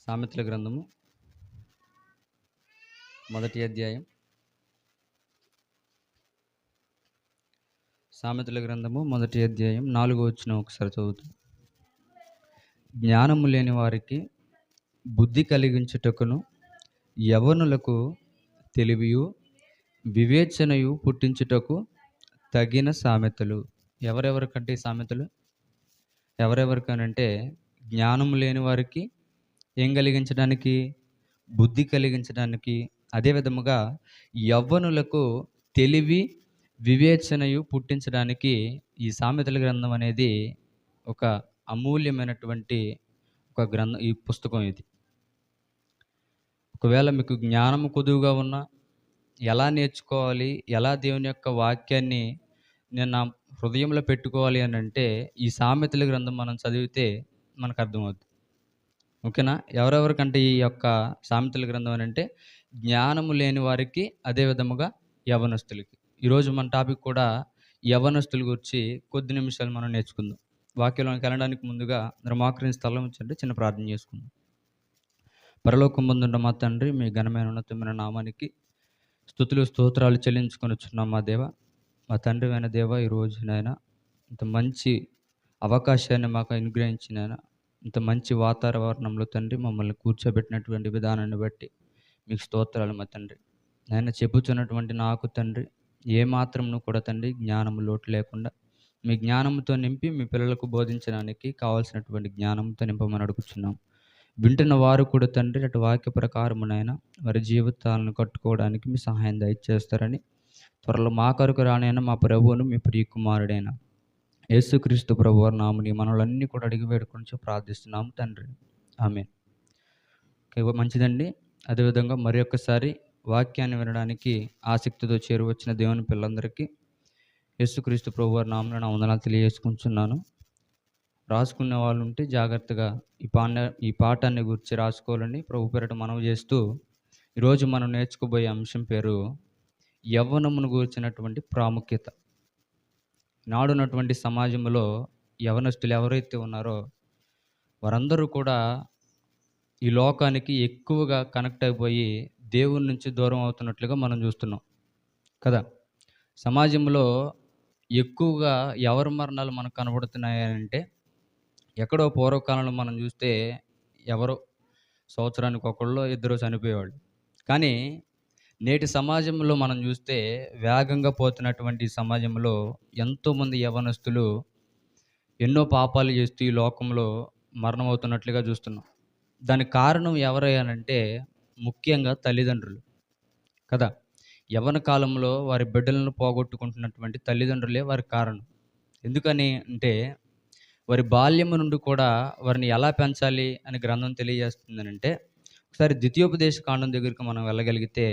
సామెతల గ్రంథము మొదటి అధ్యాయం. సామెతల గ్రంథము మొదటి అధ్యాయం 4వ వచనం ఒకసారి చదువుతాం. జ్ఞానము లేని వారికి బుద్ధి కలిగించుటకును యవ్వనులకు తెలివియు వివేచనయు పుట్టించుటకు తగిన సామెతలు. ఎవరెవరికంటే ఈ సామెతలు? ఎవరెవరికనంటే జ్ఞానము లేని వారికి ఏం కలిగించడానికి? బుద్ధి కలిగించడానికి. అదే విధముగా యవ్వనులకు తెలివి వివేచనయు పుట్టించడానికి ఈ సామెతల గ్రంథం అనేది ఒక అమూల్యమైనటువంటి ఒక గ్రంథం. ఈ పుస్తకం ఇది. ఒకవేళ మీకు జ్ఞానము కొదువుగా ఉన్నా, ఎలా నేర్చుకోవాలి, ఎలా దేవుని యొక్క వాక్యాన్ని నేను నా హృదయంలో పెట్టుకోవాలి అని అంటే ఈ సామెతల గ్రంథం మనం చదివితే మనకు అర్థమవుతుంది. ఓకేనా? ఎవరెవరికంటే ఈ యొక్క సామెతల గ్రంథం అని అంటే జ్ఞానము లేని వారికి, అదే విధముగా యవ్వనస్తులకి. ఈరోజు మన టాపిక్ కూడా యవ్వనస్తుల గురించి కొద్ది నిమిషాలు మనం నేర్చుకుందాం. వాక్యంలోకి వెళ్ళడానికి ముందుగా మోకరిని స్థలం ఇచ్చండి, చిన్న ప్రార్థన చేసుకుందాం. పరలోకమందున్న మా తండ్రి, మీ ఘనమైన ఉన్నతమైన నామానికి స్తుతులు స్తోత్రాలు చెల్లించుకొనిచున్నాం మా దేవ. మా తండ్రి అయిన దేవ, ఈరోజు నాయన ఇంత మంచి అవకాశాన్ని మాకు అనుగ్రహించిన ఇంత మంచి వాతావరణంలో తండ్రి మమ్మల్ని కూర్చోబెట్టినటువంటి విధానాన్ని బట్టి మీకు స్తోత్రాలు మా తండ్రి. నాయన చెప్పుచున్నటువంటి నాకు తండ్రి ఏమాత్రమును కూడా తండ్రి జ్ఞానము లోటు లేకుండా మీ జ్ఞానంతో నింపి మీ పిల్లలకు బోధించడానికి కావాల్సినటువంటి జ్ఞానంతో నింపమని అడుగుచున్నాం. వింటున్న వారు కూడా తండ్రి అటు వాక్య ప్రకారమునైనా వారి జీవితాలను కట్టుకోవడానికి మీ సహాయం దయచేస్తారని త్వరలో మా కొరకు రానైనా మా ప్రభువును మీ ప్రియకుమారుడైన యేసుక్రీస్తు ప్రభువారి నామమున మనలన్నీ కూడా అడిగి వేడుకొని ప్రార్థిస్తున్నాము తండ్రి. ఆమేన్. మంచిదండి. అదేవిధంగా మరి ఒక్కసారి వాక్యాన్ని వినడానికి ఆసక్తితో చేరువచ్చిన దేవుని పిల్లలందరికీ యేసుక్రీస్తు ప్రభువారి నామమున నా వందనాలు తెలియజేసుకుంటున్నాను. రాసుకునే వాళ్ళు ఉంటే జాగ్రత్తగా ఈ పాఠాన్ని గురించి రాసుకోవాలని ప్రభు పేరిట మనవి చేస్తూ, ఈరోజు మనం నేర్చుకోబోయే అంశం పేరు యవ్వనమును గురించినటువంటి ప్రాముఖ్యత. నాడున్నటువంటి సమాజంలో యవనస్తులు ఎవరైతే ఉన్నారో వారందరూ కూడా ఈ లోకానికి ఎక్కువగా కనెక్ట్ అయిపోయి దేవుని నుంచి దూరం అవుతున్నట్లుగా మనం చూస్తున్నాం కదా. సమాజంలో ఎక్కువగా ఎవరి మరణాలు మనకు కనబడుతున్నాయంటే, ఎక్కడో పూర్వకాలంలో మనం చూస్తే ఎవరో సంవత్సరానికి ఒకళ్ళు ఇద్దరు చనిపోయేవాళ్ళు. కానీ నేటి సమాజంలో మనం చూస్తే వేగంగా పోతున్నటువంటి సమాజంలో ఎంతోమంది యవ్వనస్తులు ఎన్నో పాపాలు చేస్తూ ఈ లోకంలో మరణమవుతున్నట్లుగా చూస్తున్నాం. దానికి కారణం ఎవరయ్యానంటే ముఖ్యంగా తల్లిదండ్రులు కదా. యవ్వన కాలంలో వారి బిడ్డలను పోగొట్టుకుంటున్నటువంటి తల్లిదండ్రులే వారికి కారణం. ఎందుకని అంటే వారి బాల్యము నుండి కూడా వారిని ఎలా పెంచాలి అని గ్రంథం తెలియజేస్తుందనంటే, ఒకసారి ద్వితీయోపదేశ కాండం దగ్గరికి మనం వెళ్ళగలిగితే,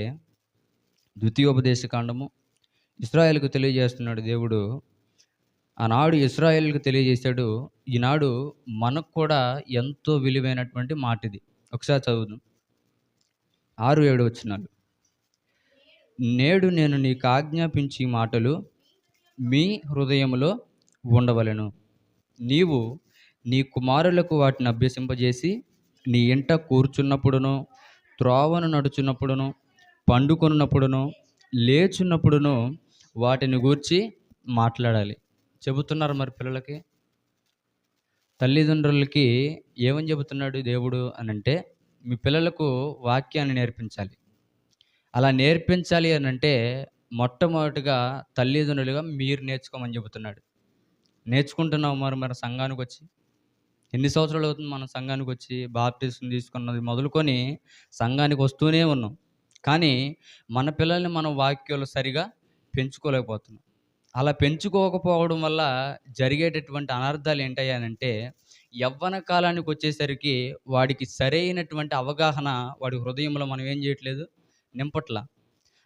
ద్వితీయోపదేశ కాండము ఇశ్రాయేలుకు తెలియజేస్తున్నాడు దేవుడు. ఆనాడు ఇశ్రాయేలుకు తెలియజేశాడు, ఈనాడు మనకు కూడా ఎంతో విలువైనటువంటి మాట ఇది. ఒకసారి చదువుదాం. 6-7 వచనాలు. నేడు నేను నీకు ఆజ్ఞాపించి మాటలు మీ హృదయములో ఉండవలెను. నీవు నీ కుమారులకు వాటిని అభ్యసింపజేసి నీ ఇంట కూర్చున్నప్పుడును, త్రోవను నడుచున్నప్పుడును, పండుకొనున్నప్పుడును, లేచున్నప్పుడును వాటిని గూర్చి మాట్లాడాలి. చెబుతున్నారు మరి పిల్లలకి, తల్లిదండ్రులకి ఏమని చెబుతున్నాడు దేవుడు అనంటే, మీ పిల్లలకు వాక్యాన్ని నేర్పించాలి. అలా నేర్పించాలి అనంటే మొట్టమొదటిగా తల్లిదండ్రులుగా మీరు నేర్చుకోమని చెబుతున్నాడు. నేర్చుకుంటున్నాం మరి సంఘానికి వచ్చి ఎన్ని సంవత్సరాలు అవుతుంది మనం సంఘానికి వచ్చి బాప్టిజం తీసుకున్నది మొదలుకొని సంఘానికి వస్తూనే ఉన్నాం. కానీ మన పిల్లల్ని మనం వాక్యాలు సరిగా పెంచుకోలేకపోతున్నాం. అలా పెంచుకోకపోవడం వల్ల జరిగేటటువంటి అనర్థాలు ఏంటయ్యానంటే, యవ్వన కాలానికి వచ్చేసరికి వాడికి సరైనటువంటి అవగాహన వాడి హృదయంలో మనం ఏం చేయట్లేదు, నింపట్లా.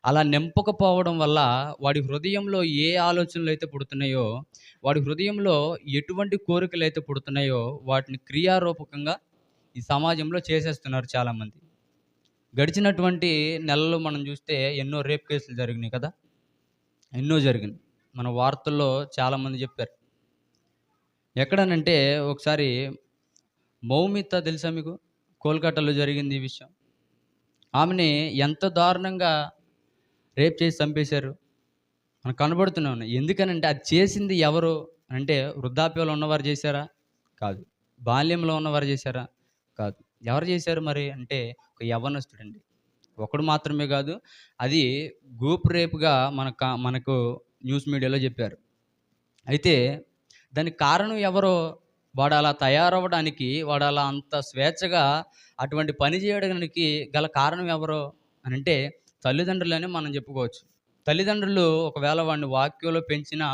అలా నింపకపోవడం వల్ల వాడి హృదయంలో ఏ ఆలోచనలు అయితే పుడుతున్నాయో, వాడి హృదయంలో ఎటువంటి కోరికలు అయితే పుడుతున్నాయో వాటిని క్రియారూపకంగా ఈ సమాజంలో చేసేస్తున్నారు చాలామంది. గడిచినటువంటి నెలల్లో మనం చూస్తే ఎన్నో రేప్ కేసులు జరిగినాయి కదా, ఎన్నో జరిగినాయి. మన వార్తల్లో చాలామంది చెప్పారు. ఎక్కడనంటే ఒకసారి మౌమిత తెలుసా మీకు? కోల్కతాలో జరిగింది ఈ విషయం. ఆమెని ఎంత దారుణంగా రేప్ చేసి చంపేశారు. మనకు కనబడుతూనే ఉన్నాయి. ఎందుకనంటే అది చేసింది ఎవరు అంటే వృద్ధాప్యంలో ఉన్నవారు చేశారా? కాదు. బాల్యంలో ఉన్నవారు చేశారా? కాదు. ఎవరు చేశారు మరి అంటే ఒక యవ్వనస్తుడండి. ఒకడు మాత్రమే కాదు. అది గ్రూప్ రేప్‌గా మనకు న్యూస్ మీడియాలో చెప్పారు. అయితే దానికి కారణం ఎవరో? వాడు అలా తయారవ్వడానికి, వాడు అలా అంత స్వేచ్ఛగా అటువంటి పని చేయడానికి గల కారణం ఎవరు అనంటే తల్లిదండ్రులని మనం చెప్పుకోవచ్చు. తల్లిదండ్రులు ఒకవేళ వాడిని వాక్యంలో పెంచినా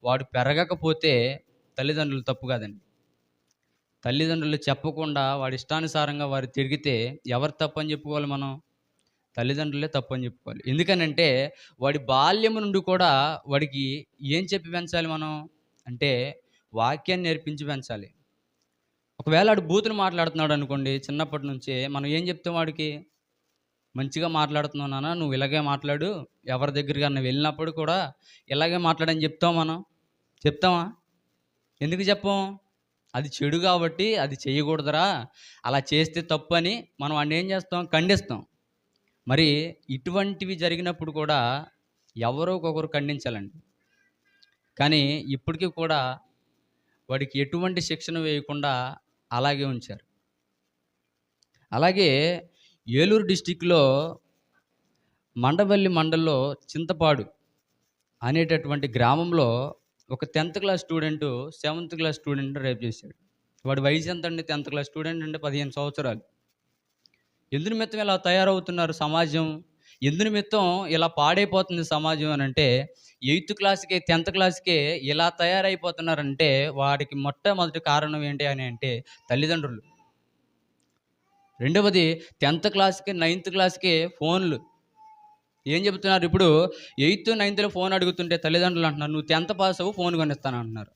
వాడు పెరగకపోతే తల్లిదండ్రులు తప్పు కాదండి. తల్లిదండ్రులు చెప్పకుండా వాడి ఇష్టానుసారంగా వారు తిరిగితే ఎవరు తప్పని చెప్పుకోవాలి మనం? తల్లిదండ్రులే తప్పని చెప్పుకోవాలి. ఎందుకనంటే వాడి బాల్యం నుండి కూడా వాడికి ఏం చెప్పి పెంచాలి మనం? అంటే వాక్యాన్ని నేర్పించి పెంచాలి. ఒకవేళ ఆడు బూతులు మాట్లాడుతున్నాడనుకోండి చిన్నప్పటి నుంచే మనం ఏం చెప్తాం వాడికి? మంచిగా మాట్లాడుతున్నావు నాన్న, నువ్వు ఇలాగే మాట్లాడు. ఎవరి దగ్గరికన్నా వెళ్ళినప్పుడు కూడా ఇలాగే మాట్లాడని చెప్తాం మనం? చెప్తామా? ఎందుకు చెప్పం? అది చెడు కాబట్టి అది చేయకూడదురా, అలా చేస్తే తప్పని మనం వాడిని ఏం చేస్తాం? ఖండిస్తాం. మరి ఇటువంటివి జరిగినప్పుడు కూడా ఎవరో ఒకరు ఖండించాలండి. కానీ ఇప్పటికి కూడా వాడికి ఎటువంటి శిక్షణ వేయకుండా అలాగే ఉంచారు. అలాగే ఏలూరు డిస్ట్రిక్ట్‌లో మండవల్లి మండలంలో చింతపాడు అనేటటువంటి గ్రామంలో ఒక 10థ్ క్లాస్ స్టూడెంటు 7థ్ క్లాస్ స్టూడెంట్‌ని రేప్ చేశాడు. వాడి వయసు ఎంతండి? 10థ్ క్లాస్ స్టూడెంట్ అంటే 15 సంవత్సరాలు. ఎందు నిమిత్తం ఇలా తయారవుతున్నారు సమాజం? ఎందు నిమిత్తం ఇలా పాడైపోతుంది సమాజం అనంటే 8థ్ క్లాస్‌కే 10థ్ క్లాస్‌కే ఇలా తయారైపోతున్నారంటే వాడికి మొట్టమొదటి కారణం ఏంటి అని అంటే తల్లిదండ్రులు. రెండవది 10థ్ క్లాస్‌కి 9థ్ క్లాస్‌కి ఫోన్‌లు. ఏం చెబుతున్నారు ఇప్పుడు 8థ్, 9థ్‌లో ఫోన్ అడుగుతుంటే తల్లిదండ్రులు అంటున్నారు, "నువ్వు 10థ్ పాస్ అవ్వు ఫోన్ కొనిస్తాను" అంటున్నారు.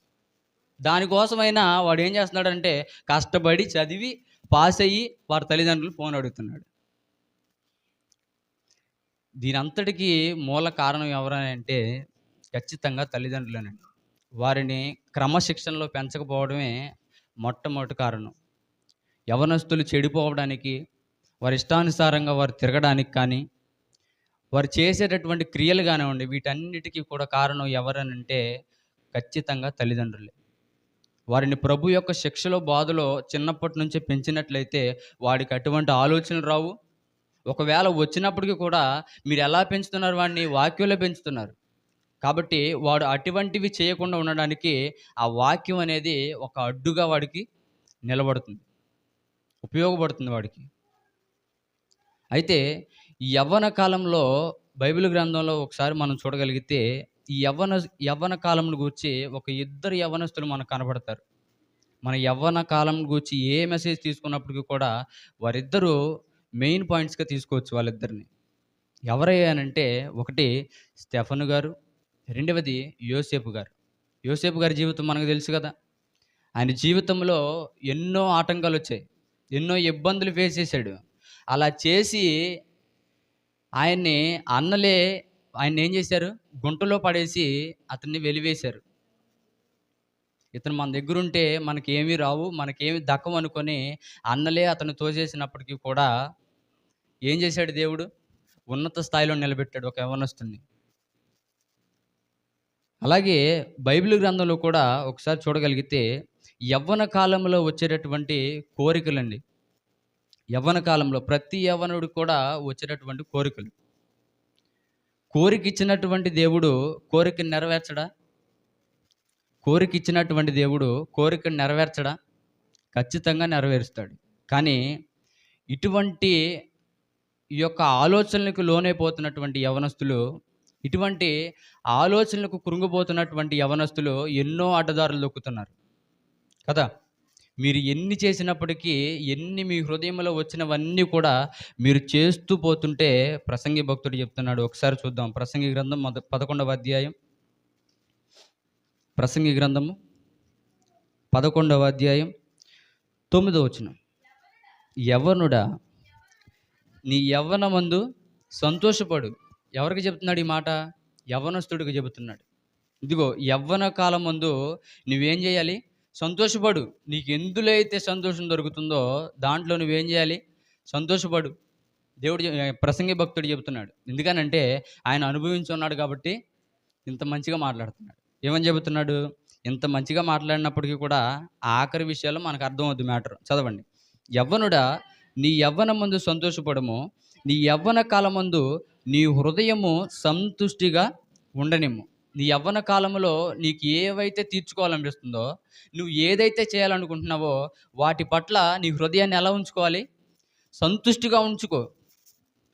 దానికోసమైనా వాడు ఏం చేస్తున్నాడంటే కష్టపడి చదివి పాస్ అయ్యి వారి తల్లిదండ్రులు ఫోన్ అడుగుతున్నాడు. దీనంతటికీ మూల కారణం ఎవరని అంటే ఖచ్చితంగా తల్లిదండ్రులేనండి. వారిని క్రమశిక్షణలో పెంచకపోవడమే మొట్టమొదటి కారణం. యవ్వనస్తులు చెడిపోవడానికి, వారి ఇష్టానుసారంగా వారు తిరగడానికి కానీ, వారు చేసేటటువంటి క్రియలు కానివ్వండి, వీటన్నిటికీ కూడా కారణం ఎవరనంటే ఖచ్చితంగా తల్లిదండ్రులే. వారిని ప్రభు యొక్క శిక్షలో, బాధలో చిన్నప్పటి నుంచే పెంచినట్లయితే వాడికి అటువంటి ఆలోచనలు రావు. ఒకవేళ వచ్చినప్పటికి కూడా మీరు ఎలా పెంచుతున్నారు వాడిని? వాక్యంలో పెంచుతున్నారు. కాబట్టి వాడు అటువంటివి చేయకుండా ఉండడానికి ఆ వాక్యం అనేది ఒక అడ్డుగా వాడికి నిలబడుతుంది. ఉపయోగపడుతుంది వాడికి. అయితే ఈ యవ్వన కాలంలో బైబిల్ గ్రంథంలో ఒకసారి మనం చూడగలిగితే ఈ యవ్వన కాలంను గూర్చి ఒక ఇద్దరు యవ్వనస్తులు మనకు కనబడతారు. మన యవ్వన కాలం గూర్చి ఏ మెసేజ్ తీసుకున్నప్పటికీ కూడా వారిద్దరూ మెయిన్ పాయింట్స్‌గా తీసుకోవచ్చు వాళ్ళిద్దరిని. ఎవరయ్యా అనంటే ఒకటి స్టెఫను గారు, రెండవది యోసేపు గారు. యోసేపు గారి జీవితం మనకు తెలుసు కదా! ఆయన జీవితంలో ఎన్నో ఆటంకాలొచ్చాయి. ఎన్నో ఇబ్బందులు ఫేస్ చేశాడు. అలా చేసి ఆయన్ని అన్నలే ఆయన్నేం చేశారు? గుంటలో పడేసి అతన్ని వెలివేశారు. ఇతను మన దగ్గరుంటే మనకేమీ రావు, మనకేమి దక్కవనుకొని అన్నలే అతన్ని తోసేసినప్పటికీ కూడా ఏం చేశాడు దేవుడు? ఉన్నత స్థాయిలో నిలబెట్టాడు ఒక యవ్వనస్తుడిని. అలాగే బైబిల్ గ్రంథంలో కూడా ఒకసారి చూడగలిగితే యవ్వన కాలంలో వచ్చేటటువంటి కోరికలండి. యవ్వన కాలంలో ప్రతి యవ్వనుడికి కూడా వచ్చేటటువంటి కోరికలు. కోరికిచ్చినటువంటి దేవుడు కోరికను నెరవేర్చడా? కోరికిచ్చినటువంటి దేవుడు కోరికను నెరవేర్చడా? ఖచ్చితంగా నెరవేరుస్తాడు. కానీ ఇటువంటి ఈ యొక్క ఆలోచనలకు లోనైపోతున్నటువంటి యవ్వనస్తులు, ఇటువంటి ఆలోచనలకు కృంగిపోతున్నటువంటి యవ్వనస్తులు ఎన్నో అడ్డదారులు దొక్కుతున్నారు కదా! మీరు ఎన్ని చేసినప్పటికీ, ఎన్ని మీ హృదయంలో వచ్చినవన్నీ కూడా మీరు చేస్తూ పోతుంటే ప్రసంగి భక్తుడు చెప్తున్నాడు. ఒకసారి చూద్దాం. ప్రసంగి గ్రంథం 11వ అధ్యాయం. ప్రసంగి గ్రంథము 11వ అధ్యాయం 9వ వచనం. యవ్వనుడా నీ యవ్వనమందు సంతోషపడు. ఎవరికి చెప్తున్నాడు ఈ మాట? యవ్వనస్తుడికి చెబుతున్నాడు. ఇదిగో యవ్వన కాలమందు నువ్వేం చేయాలి? సంతోషపడు. నీకు ఎందులో అయితే సంతోషం దొరుకుతుందో దాంట్లో నువ్వేం చేయాలి? సంతోషపడు. ప్రసంగి భక్తుడు చెబుతున్నాడు. ఎందుకనంటే ఆయన అనుభవించి ఉన్నాడు కాబట్టి ఇంత మంచిగా మాట్లాడుతున్నాడు. ఏమని చెబుతున్నాడు? ఇంత మంచిగా మాట్లాడినప్పటికీ కూడా ఆఖరి విషయాల్లో మనకు అర్థమవుద్ది మ్యాటర్. చదవండి. యవ్వనుడా, నీ యవ్వనమందు సంతోషపడుము, నీ యవ్వన కాలమందు నీ హృదయము సంతుష్టిగా ఉండనిమ్ము. నీ యవ్వన కాలంలో నీకు ఏవైతే తీర్చుకోవాలనిపిస్తుందో, నువ్వు ఏదైతే చేయాలనుకుంటున్నావో వాటి పట్ల నీ హృదయాన్ని ఎలా ఉంచుకోవాలి? సంతుష్టిగా ఉంచుకో.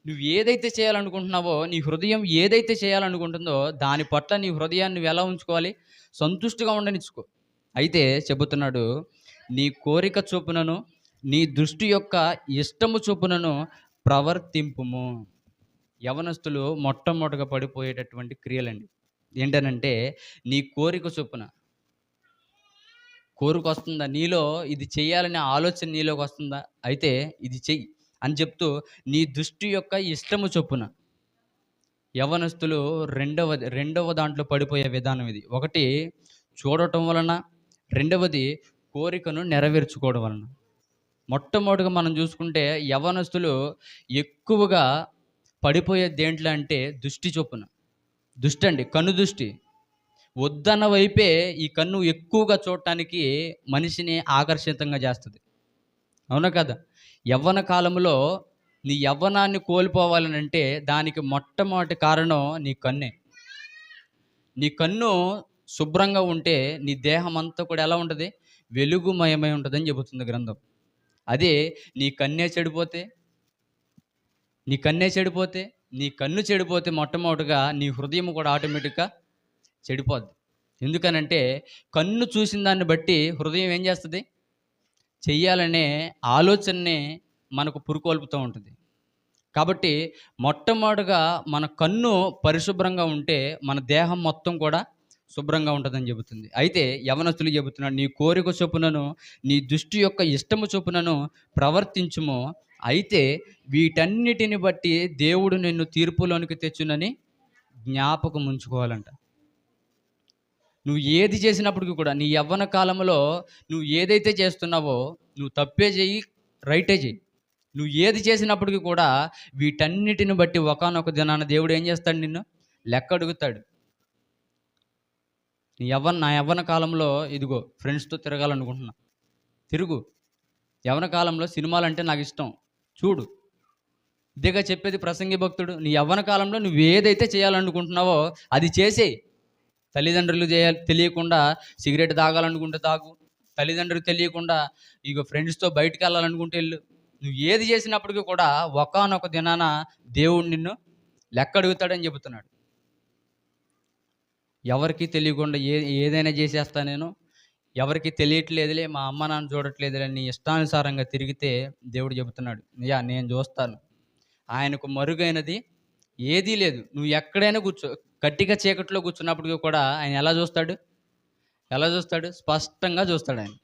నువ్వు ఏదైతే చేయాలనుకుంటున్నావో, నీ హృదయం ఏదైతే చేయాలనుకుంటుందో దాని పట్ల నీ హృదయాన్ని నువ్వు ఎలా ఉంచుకోవాలి? సంతుష్టిగా ఉండనిచ్చుకో. అయితే చెబుతున్నాడు, నీ కోరిక చొప్పునను నీ దృష్టి యొక్క ఇష్టము చొప్పునను ప్రవర్తింపుము. యవనస్తులు మొట్టమొదటగా పడిపోయేటటువంటి క్రియలండి. ఏంటనంటే నీ కోరిక చొప్పున. కోరికొస్తుందా నీలో? ఇది చేయాలనే ఆలోచన నీలోకి వస్తుందా? అయితే ఇది చెయ్యి అని చెప్తూ నీ దృష్టి యొక్క ఇష్టము చొప్పున. యవ్వనస్తులు రెండవ దాంట్లో పడిపోయే విధానం ఇది. ఒకటి చూడటం వలన, రెండవది కోరికను నెరవేర్చుకోవడం వలన. మొట్టమొదటిగా మనం చూసుకుంటే యవ్వనస్తులు ఎక్కువగా పడిపోయేది దేంట్లో అంటే దృష్టి చొప్పున. దృష్టి అండి, కన్ను దృష్టి. వద్దన్న వైపే ఈ కన్ను ఎక్కువగా చూడటానికి మనిషిని ఆకర్షితంగా చేస్తుంది. అవునా కదా? యవ్వన కాలంలో నీ యవ్వనాన్ని కోల్పోవాలనంటే దానికి మొట్టమొదటి కారణం నీ కన్నే. నీ కన్ను శుభ్రంగా ఉంటే నీ దేహం అంతా కూడా ఎలా ఉంటుంది? వెలుగుమయమై ఉంటుందని చెబుతుంది గ్రంథం. అదే నీ కన్నే చెడిపోతే, నీ కన్ను చెడిపోతే మొట్టమొదటిగా నీ హృదయం కూడా ఆటోమేటిక్గా చెడిపోద్ది. ఎందుకనంటే కన్ను చూసిన దాన్ని బట్టి హృదయం ఏం చేస్తుంది? చెయ్యాలనే ఆలోచనని మనకు పురుకొల్పుతూ ఉంటుంది. కాబట్టి మొట్టమొదటిగా మన కన్ను పరిశుభ్రంగా ఉంటే మన దేహం మొత్తం కూడా శుభ్రంగా ఉంటుందని చెబుతుంది. అయితే యవనస్తులు చెబుతున్నాడు, నీ కోరిక చొప్పునను నీ దృష్టి యొక్క ఇష్టము చొప్పునను ప్రవర్తించుము. అయితే వీటన్నిటిని బట్టి దేవుడు నిన్ను తీర్పులోనికి తెచ్చునని జ్ఞాపకం ఉంచుకోవాలంట. నువ్వు ఏది చేసినప్పటికీ కూడా నీ యవ్వన కాలంలో నువ్వు ఏదైతే చేస్తున్నావో నువ్వు తప్పే చెయ్యి, రైటే చెయ్యి. నువ్వు ఏది చేసినప్పటికీ కూడా వీటన్నిటిని బట్టి ఒకానొక దినాన దేవుడు ఏం చేస్తాడు? నిన్ను లెక్క అడుగుతాడు. నా యవ్వన కాలంలో ఇదిగో ఫ్రెండ్స్తో తిరగాలనుకుంటున్నా, తిరుగు. యవ్వన కాలంలో సినిమాలంటే నాకు ఇష్టం, చూడు. ఇదేగా చెప్పేది ప్రసంగి భక్తుడు. నీ యవ్వన కాలంలో నువ్వు ఏదైతే చేయాలనుకుంటున్నావో అది చేసేయి. తల్లిదండ్రులు తెలియకుండా సిగరెట్ తాగాలనుకుంటే తాగు. తల్లిదండ్రులకు తెలియకుండా ఇక ఫ్రెండ్స్తో బయటకు వెళ్ళాలనుకుంటే వెళ్ళు. నువ్వు ఏది చేసినప్పటికీ కూడా ఒకానొక దినాన దేవుడు నిన్ను లెక్క అడుగుతాడని చెబుతున్నాడు. ఎవరికి తెలియకుండా ఏదైనా చేసేస్తా నేను, ఎవరికి తెలియట్లేదులే, మా అమ్మ నాన్న చూడట్లేదులే, నీ ఇష్టానుసారంగా తిరిగితే దేవుడు చెబుతున్నాడు, నేను చూస్తాను. ఆయనకు మరుగైనది ఏదీ లేదు. నువ్వు ఎక్కడైనా కూర్చో, గట్టిగా చీకట్లో కూర్చున్నప్పటికీ కూడా ఆయన ఎలా చూస్తాడు? స్పష్టంగా చూస్తాడు ఆయన.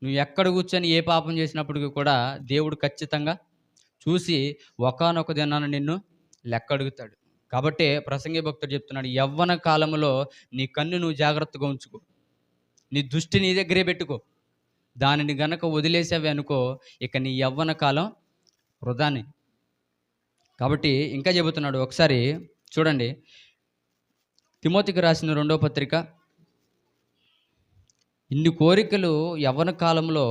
నువ్వు ఎక్కడ కూర్చొని ఏ పాపం చేసినప్పటికీ కూడా దేవుడు ఖచ్చితంగా చూసి ఒకానొక దినాన నిన్ను లెక్క అడుగుతాడు. కాబట్టి ప్రసంగి భక్తుడు చెప్తున్నాడు, యవ్వన కాలంలో నీ కన్ను నువ్వు జాగ్రత్తగా ఉంచుకో, నీ దృష్టి నీ దగ్గరే పెట్టుకో. దానిని గనక వదిలేసావి అనుకో, ఇక నీ యవ్వన కాలం వృధానే. కాబట్టి ఇంకా చెబుతున్నాడు, ఒకసారి చూడండి, తిమోతికి రాసిన 2వ పత్రిక. ఇన్ని కోరికలు యవ్వన కాలంలో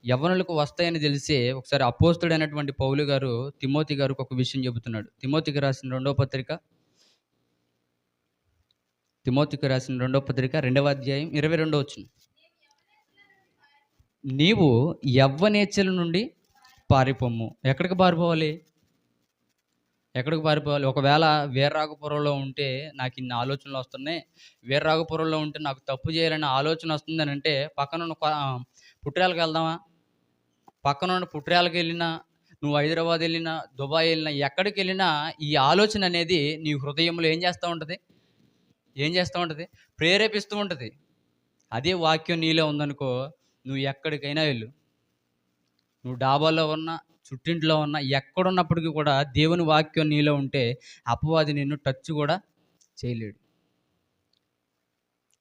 యవ్వనులకు వస్తాయని తెలిసే ఒకసారి అపోస్తుడైనటువంటి పౌలు గారు తిమోతి గారికి ఒక విషయం చెబుతున్నాడు. తిమోతికి రాసిన 2వ పత్రిక 2వ అధ్యాయం 22వ వచనం. నీవు యవ్వనేచ్ఛల నుండి పారిపోము. ఎక్కడికి పారిపోవాలి? ఒకవేళ వీర్రాఘపురంలో ఉంటే నాకు ఇన్ని ఆలోచనలు వస్తున్నాయి, వీర్రాఘపురంలో ఉంటే నాకు తప్పు చేయాలనే ఆలోచన వస్తుందని అంటే పక్కన పుట్టిరాలకు వెళ్దామా? పక్కన పుట్టిరాలకు వెళ్ళినా, నువ్వు హైదరాబాద్ వెళ్ళినా, దుబాయ్ వెళ్ళినా, ఎక్కడికి వెళ్ళినా ఈ ఆలోచన అనేది నీ హృదయంలో ఏం చేస్తూ ఉంటుంది? ప్రేరేపిస్తూ ఉంటుంది. అదే వాక్యం నీలో ఉందనుకో, నువ్వు ఎక్కడికైనా వెళ్ళు. నువ్వు డాబాలో ఉన్నా, చుట్టింట్లో ఉన్నా, ఎక్కడున్నప్పటికీ కూడా దేవుని వాక్యం నీలో ఉంటే అపవాది నిన్ను టచ్ కూడా చేయలేడు.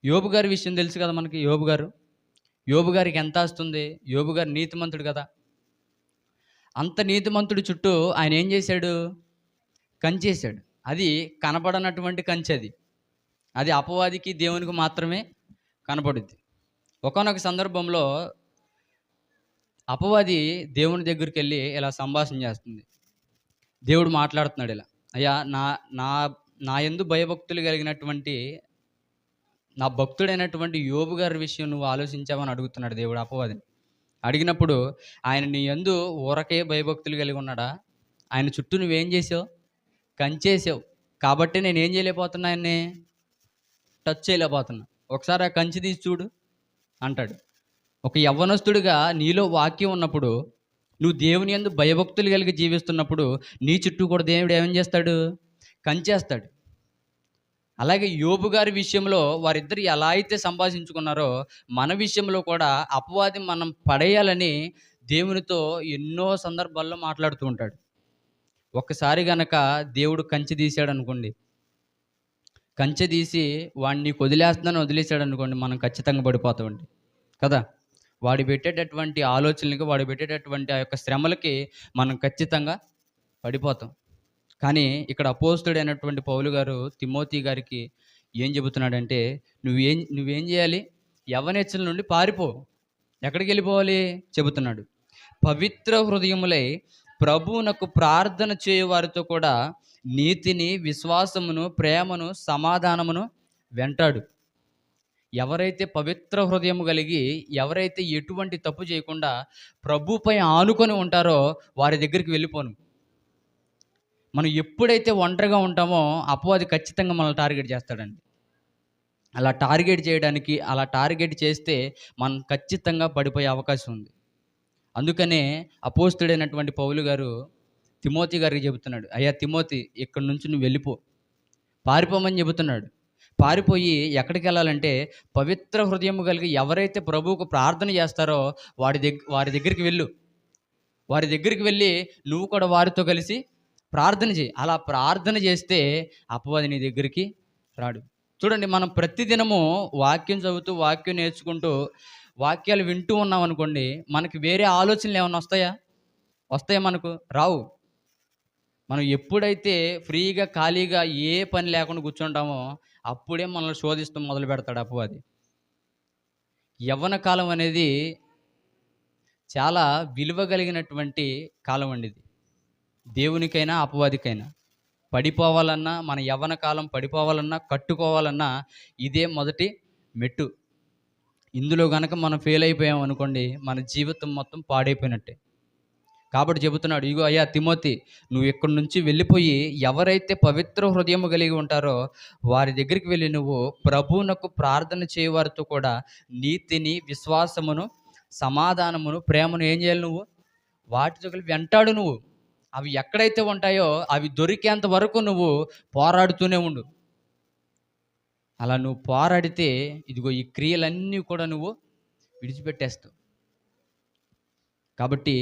యోబు గారి విషయం తెలుసు కదా మనకి. యోబు గారు యోబు గారికి ఎంత వస్తుంది? యోబు గారు నీతిమంతుడు కదా! అంత నీతిమంతుడి చుట్టూ ఆయన ఏం చేశాడు? కంచేశాడు. అది కనపడనటువంటి కంచెది. అది అపవాదికి, దేవునికి మాత్రమే కనపడుద్ది. ఒకానొక సందర్భంలో అపవాది దేవుని దగ్గరికెళ్ళి ఇలా సంభాషణ చేస్తుంది. దేవుడు మాట్లాడుతున్నాడు ఇలా, అయ్యా నా నా నా యందు భయభక్తులు కలిగినటువంటి నా భక్తుడైనటువంటి యోబు గారి విషయం నువ్వు ఆలోచించావని అడుగుతున్నాడు దేవుడు అపవాదిని. అడిగినప్పుడు ఆయన నీ యందు ఊరకే భయభక్తులు కలిగి ఉన్నాడా? ఆయన చుట్టూ నువ్వేం చేసావు? కంచేసావు. కాబట్టి నేనేం చేయలేకపోతున్నా ఆయన్ని? టచ్ చేయలేకపోతున్నా. ఒకసారి ఆ కంచె తీసి చూడు అంటాడు. ఒక యవ్వనస్తుడిగా నీలో వాక్యం ఉన్నప్పుడు, నువ్వు దేవుని యందు భయభక్తులు కలిగి జీవిస్తున్నప్పుడు, నీ చుట్టూ కూడా దేవుడు ఏం చేస్తాడు? కంచేస్తాడు. అలాగే యోబు గారి విషయంలో వారిద్దరు ఎలా అయితే సంభాషించుకున్నారో, మన విషయంలో కూడా అపవాది మనం పడేయాలని దేవునితో ఎన్నో సందర్భాల్లో మాట్లాడుతూ ఉంటాడు. ఒక్కసారి గనక దేవుడు కంచె తీసాడనుకోండి, కంచె తీసి వాడిని నీకు వదిలేస్తున్నాను వదిలేసాడనుకోండి, మనం ఖచ్చితంగా పడిపోతామండి కదా! వాడు పెట్టేటటువంటి ఆలోచనలకి, వాడు పెట్టేటటువంటి ఆ యొక్క శ్రమలకి మనం ఖచ్చితంగా పడిపోతాం. కానీ ఇక్కడ అపోస్తలుడైనటువంటి పౌలు గారు తిమోతి గారికి ఏం చెబుతున్నాడంటే, నువ్వేం చేయాలి? యవ్వనేచ్ఛల నుండి పారిపో. ఎక్కడికి వెళ్ళిపోవాలి చెబుతున్నాడు. పవిత్ర హృదయములై ప్రభువునకు ప్రార్థన చేయు వారితో కూడా నీతిని, విశ్వాసమును, ప్రేమను, సమాధానమును వెంటాడు. ఎవరైతే పవిత్ర హృదయం కలిగి, ఎవరైతే ఎటువంటి తప్పు చేయకుండా ప్రభుపై ఆనుకొని ఉంటారో వారి దగ్గరికి వెళ్ళిపోను. మనం ఎప్పుడైతే ఒంటరిగా ఉంటామో అపవాది ఖచ్చితంగా మనల్ని టార్గెట్ చేస్తాడండి. అలా టార్గెట్ చేయడానికి, అలా టార్గెట్ చేస్తే మనం ఖచ్చితంగా పడిపోయే అవకాశం ఉంది. అందుకనే అపోస్తలుడైనటువంటి పౌలు గారు తిమోతి గారికి చెబుతున్నాడు, అయ్యా తిమోతి, ఇక్కడి నుంచి నువ్వు వెళ్ళిపో, పారిపోమని చెబుతున్నాడు. పారిపోయి ఎక్కడికి వెళ్ళాలంటే, పవిత్ర హృదయం కలిగి ఎవరైతే ప్రభువుకు ప్రార్థన చేస్తారో వారి దగ్గరికి వెళ్ళు. వారి దగ్గరికి వెళ్ళి నువ్వు కూడా వారితో కలిసి ప్రార్థన చేయి. అలా ప్రార్థన చేస్తే అపవాది నీ దగ్గరికి రాడు. చూడండి, మనం ప్రతిదినము వాక్యం చదువుతూ, వాక్యం నేర్చుకుంటూ, వాక్యాలు వింటూ ఉన్నాం అనుకోండి, మనకి వేరే ఆలోచనలు ఏమైనా వస్తాయా? వస్తాయా? మనకు రావు. మనం ఎప్పుడైతే ఫ్రీగా, ఖాళీగా ఏ పని లేకుండా కూర్చుంటామో అప్పుడే మనల్ని శోధిస్తూ మొదలు పెడతాడు అపవాది. యవ్వన కాలం అనేది చాలా విలువ కలిగినటువంటి కాలం అండి ఇది. దేవునికైనా అపవాదికైనా. పడిపోవాలన్నా, మన యవ్వన కాలం పడిపోవాలన్నా, కట్టుకోవాలన్నా ఇదే మొదటి మెట్టు. ఇందులో గనక మనం ఫెయిల్ అయిపోయాం అనుకోండి, మన జీవితం మొత్తం పాడైపోయినట్టే. కాబట్టి చెబుతున్నాడు, ఇగో అయ్యా తిమోతి, నువ్వు ఇక్కడి నుంచి వెళ్ళిపోయి ఎవరైతే పవిత్ర హృదయము కలిగి ఉంటారో వారి దగ్గరికి వెళ్ళి నువ్వు ప్రభువునకు ప్రార్థన చేయవారితో కూడా నీతిని, విశ్వాసమును, సమాధానమును, ప్రేమను ఏం చేయాలి? నువ్వు వాటితో కలిపి వెంటాడు. నువ్వు అవి ఎక్కడైతే ఉంటాయో అవి దొరికేంత వరకు నువ్వు పోరాడుతూనే ఉండు. అలా నువ్వు పోరాడితే ఇదిగో ఈ క్రియలన్నీ కూడా నువ్వు విడిచిపెట్టేస్తావు. కాబట్టి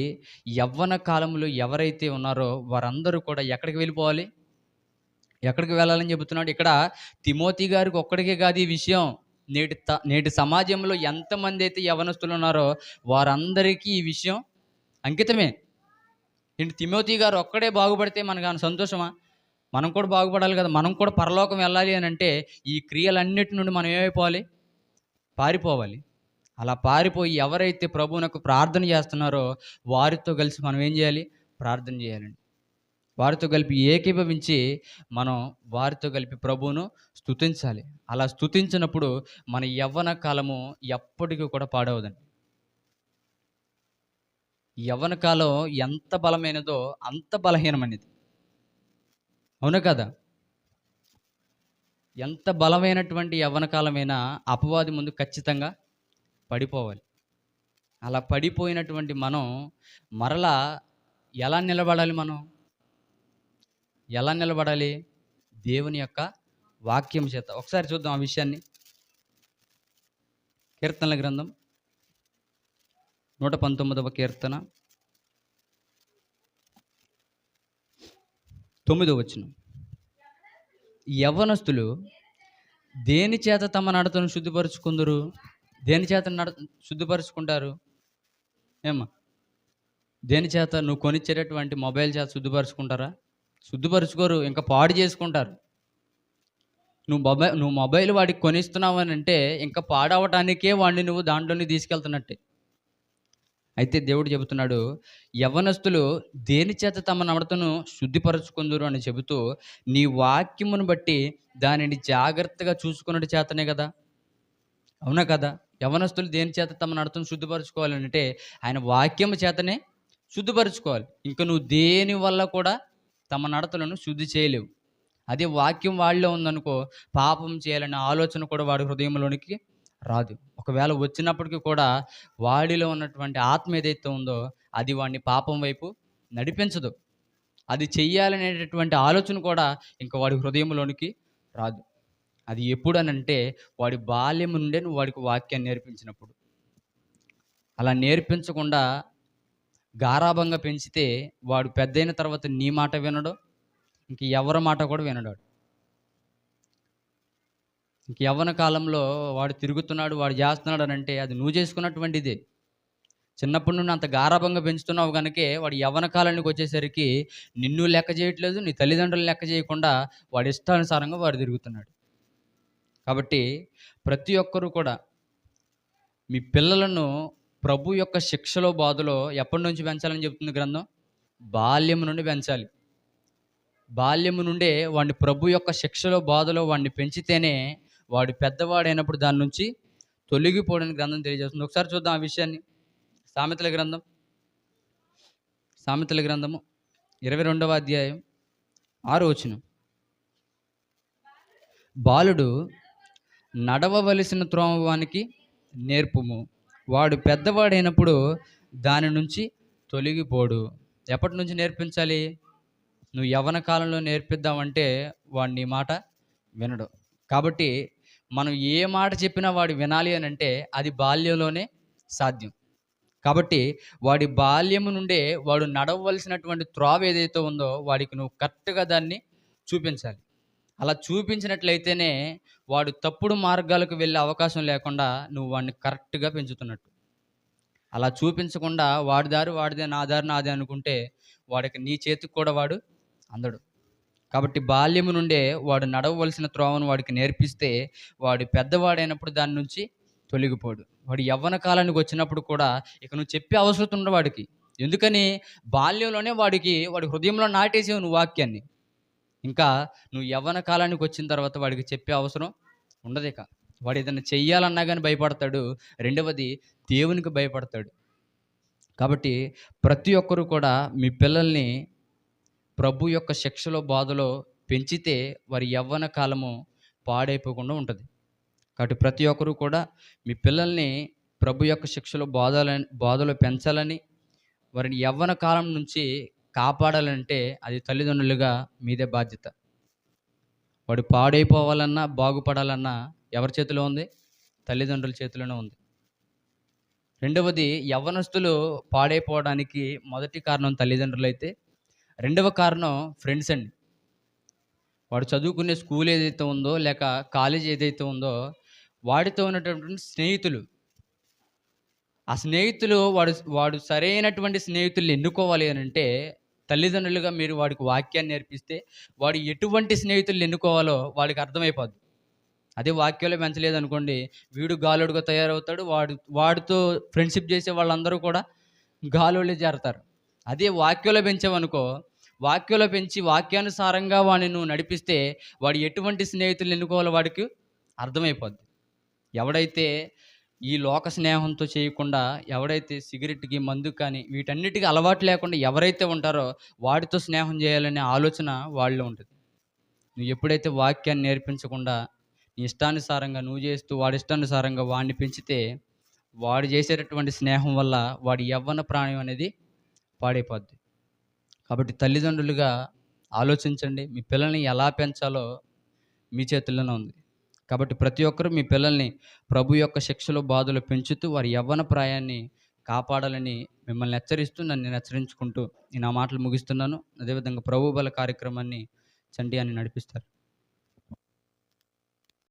యవ్వన కాలంలో ఎవరైతే ఉన్నారో వారందరూ కూడా ఎక్కడికి వెళ్ళిపోవాలి? ఎక్కడికి వెళ్ళాలని చెబుతున్నాడు ఇక్కడ. తిమోతి గారికి ఒక్కడికే కాదు ఈ విషయం. నేటి సమాజంలో ఎంతమంది అయితే యవ్వనస్తులు ఉన్నారో వారందరికీ ఈ విషయం అంకితమే. ఏంటి, తిమోతి గారు ఒక్కడే బాగుపడితే మనకు సంతోషమా? మనం కూడా బాగుపడాలి కదా. మనం కూడా పరలోకం వెళ్ళాలి అని అంటే ఈ క్రియలన్నిటి నుండి మనం ఏమైపోవాలి? పారిపోవాలి. అలా పారిపోయి ఎవరైతే ప్రభువునకు ప్రార్థన చేస్తున్నారో వారితో కలిసి మనం ఏం చేయాలి? ప్రార్థన చేయాలండి. వారితో కలిపి ఏకీభవించి మనం వారితో కలిపి ప్రభువును స్తుతించాలి. అలా స్తుతించినప్పుడు మన యవ్వన కాలము ఎప్పటికీ కూడా పాడవదండి. యవ్వన కాలం ఎంత బలమైనదో అంత బలహీనమైనది. అవునా కదా? ఎంత బలమైనటువంటి యవ్వన కాలమైనా అపవాది ముందు ఖచ్చితంగా పడిపోవాలి. అలా పడిపోయినటువంటి మనం మరలా ఎలా నిలబడాలి? మనం ఎలా నిలబడాలి? దేవుని యొక్క వాక్యం చేత. ఒకసారి చూద్దాం ఆ విషయాన్ని. కీర్తనల గ్రంథం 119వ కీర్తన 9వ వచనం. యవ్వనస్తులు దేని చేత తమ నడతను శుద్ధిపరుచుకుందురు? దేని చేత శుద్ధపరుచుకుంటారు? ఏమ్మా? దేని చేత? నువ్వు కొనిచ్చేటటువంటి మొబైల్ చేత శుద్ధపరుచుకుంటారా? శుద్ధపరుచుకోరు. ఇంకా పాడు చేసుకుంటారు. నువ్వు మొబైల్ వాడికి కొనిస్తున్నావనంటే ఇంకా పాడవటానికే వాడిని నువ్వు దాంట్లోనికి తీసుకెళ్తున్నట్టే. అయితే దేవుడు చెబుతున్నాడు, యవ్వనస్తులు దేని చేత తమ నడతను శుద్ధిపరచుకుందురు అని చెబుతూ, నీ వాక్యమును బట్టి దానిని జాగ్రత్తగా చూసుకొనుట చేతనే గదా! అవునా కదా? యవ్వనస్తులు దేని చేత తమ నడతను శుద్ధిపరచుకోవాలనంటే, ఆయన వాక్యము చేతనే శుద్ధిపరచుకోవాలి. ఇంక నువ్వు దేని వల్ల కూడా తమ నడతలను శుద్ధి చేయలేవు. అదే వాక్యం వాడిలో ఉందనుకో, పాపం చేయాలనే ఆలోచన కూడా వాడి హృదయంలోనికి రాదు. ఒకవేళ వచ్చినప్పటికి కూడా వాడిలో ఉన్నటువంటి ఆత్మ ఏదైతే ఉందో, అది వాడిని పాపం వైపు నడిపించదు. అది చెయ్యాలనేటటువంటి ఆలోచన కూడా ఇంక వాడి హృదయంలోనికి రాదు. అది ఎప్పుడనంటే వాడి బాల్యం నుండే నువ్వు వాడికి వాక్యాన్ని నేర్పించినప్పుడు. అలా నేర్పించకుండా గారాబంగా పెంచితే వాడు పెద్దయిన తర్వాత నీ మాట వినడు. ఇంక ఎవరి మాట కూడా వినడు. ఇంక యవ్వన కాలంలో వాడు తిరుగుతున్నాడు, వాడు చేస్తున్నాడు అనంటే అది నువ్వు చేసుకున్నటువంటి ఇదే. చిన్నప్పటి నుండి అంత గారాబంగా పెంచుతున్నావు గనుకే వాడు యవ్వన కాలానికి వచ్చేసరికి నిన్ను లెక్క చేయట్లేదు, నీ తల్లిదండ్రులను లెక్క చేయకుండా వాడి ఇష్టానుసారంగా వాడు తిరుగుతున్నాడు. కాబట్టి ప్రతి ఒక్కరూ కూడా మీ పిల్లలను ప్రభు యొక్క శిక్షలో బాధలో ఎప్పటి నుంచి పెంచాలని చెప్తుంది గ్రంథం? బాల్యం నుండి పెంచాలి. బాల్యము నుండే వాడిని ప్రభు యొక్క శిక్షలో బాధలో వాడిని పెంచితేనే వాడు పెద్దవాడైనప్పుడు దాని నుంచి తొలగిపోవడానికి గ్రంథం తెలియజేస్తుంది. ఒకసారి చూద్దాం ఆ విషయాన్ని. సామెతల గ్రంథం, సామెతల గ్రంథము 22వ అధ్యాయం 6వ వచనం. బాలుడు నడవవలసిన త్రోవ వానికి నేర్పుము, వాడు పెద్దవాడైనప్పుడు దాని నుంచి తొలగిపోడు. ఎప్పటి నుంచి నేర్పించాలి? నువ్వు యవ్వన కాలంలో నేర్పిద్దామంటే వాడు నీ మాట వినడు. కాబట్టి మనం ఏ మాట చెప్పినా వాడు వినాలి అని అంటే అది బాల్యంలోనే సాధ్యం. కాబట్టి వాడి బాల్యము నుండే వాడు నడవవలసినటువంటి త్రోవ ఏదైతే ఉందో వాడికి నువ్వు కరెక్ట్గా దాన్ని చూపించాలి. అలా చూపించినట్లయితేనే వాడు తప్పుడు మార్గాలకు వెళ్ళే అవకాశం లేకుండా నువ్వు వాడిని కరెక్ట్గా పెంచుతున్నట్టు. అలా చూపించకుండా వాడి దారి వాడిదే, నా దారి నాదే అనుకుంటే వాడికి నీ చేతికి కూడా వాడు అందడు. కాబట్టి బాల్యము నుండే వాడు నడవవలసిన త్రోవను వాడికి నేర్పిస్తే వాడు పెద్దవాడైనప్పుడు దాని నుంచి తొలగిపోడు. వాడు యవ్వన కాలానికి వచ్చినప్పుడు కూడా ఇక నువ్వు చెప్పే అవసరం ఉండదు వాడికి. ఎందుకని? బాల్యంలోనే వాడి హృదయంలో నాటేసేవు నువ్వు వాక్యాన్ని. ఇంకా నువ్వు యవ్వన కాలానికి వచ్చిన తర్వాత వాడికి చెప్పే అవసరం ఉండదు. ఇక వాడు ఏదైనా చెయ్యాలన్నా కానీ భయపడతాడు. రెండవది దేవునికి భయపడతాడు. కాబట్టి ప్రతి ఒక్కరూ కూడా మీ పిల్లల్ని ప్రభు యొక్క శిక్షలో బాధలో పెంచితే వారి యవ్వన కాలము పాడైపోకుండా ఉంటుంది. కాబట్టి ప్రతి ఒక్కరూ కూడా మీ పిల్లల్ని ప్రభు యొక్క శిక్షలో బాధలో పెంచాలని, వారిని యవ్వన కాలం నుంచి కాపాడాలంటే అది తల్లిదండ్రులుగా మీదే బాధ్యత. వాడు పాడైపోవాలన్నా, బాగుపడాలన్నా ఎవరి చేతిలో ఉంది? తల్లిదండ్రుల చేతిలోనే ఉంది. రెండవది, యవ్వనస్తులు పాడైపోవడానికి మొదటి కారణం తల్లిదండ్రులైతే, రెండవ కారణం ఫ్రెండ్స్ అండి. వాడు చదువుకునే స్కూల్ ఏదైతే ఉందో లేక కాలేజ్ ఏదైతే ఉందో వాడితో ఉన్నటువంటి స్నేహితులు. ఆ స్నేహితులు వాడు సరైనటువంటి స్నేహితుల్ని ఎన్నుకోవాలి అని అంటే తల్లిదండ్రులుగా మీరు వాడికి వాక్యాన్ని నేర్పిస్తే వాడు ఎటువంటి స్నేహితుల్ని ఎన్నుకోవాలో వాడికి అర్థమైపోద్ది. అదే వాక్యాలు పెంచలేదనుకోండి, వీడు గాలోడుగా తయారవుతాడు. వాడితో ఫ్రెండ్షిప్ చేసే వాళ్ళందరూ కూడా గాలోళ్ళే చేరతారు. అదే వాక్యంలో పెంచావనుకో, వాక్యంలో పెంచి వాక్యానుసారంగా వాడిని నువ్వు నడిపిస్తే వాడు ఎటువంటి స్నేహితులు ఎన్నుకోవాలో వాడికి అర్థమైపోద్ది. ఎవడైతే ఈ లోక స్నేహంతో చేయకుండా, ఎవడైతే సిగరెట్కి, మందు కానీ వీటన్నిటికీ అలవాటు లేకుండా ఎవరైతే ఉంటారో వాడితో స్నేహం చేయాలనే ఆలోచన వాళ్ళలో ఉంటుంది. నువ్వు ఎప్పుడైతే వాక్యాన్ని నేర్పించకుండా నీ ఇష్టానుసారంగా నువ్వు చేస్తూ వాడి ఇష్టానుసారంగా వాడిని పెంచితే వాడు చేసేటటువంటి స్నేహం వల్ల వాడి యవ్వన ప్రాణం అనేది పాడైపోద్ది. కాబట్టి తల్లిదండ్రులుగా ఆలోచించండి. మీ పిల్లల్ని ఎలా పెంచాలో మీ చేతుల్లోనే ఉంది. కాబట్టి ప్రతి ఒక్కరూ మీ పిల్లల్ని ప్రభు యొక్క శిక్షలో బాధలో పెంచుతూ వారి యవ్వన ప్రాయాన్ని కాపాడాలని మిమ్మల్ని హెచ్చరిస్తూ నన్ను హెచ్చరించుకుంటూ నేను ఆ మాటలు ముగిస్తున్నాను. అదేవిధంగా ప్రభు బల కార్యక్రమాన్ని చంటి అని నడిపిస్తారు.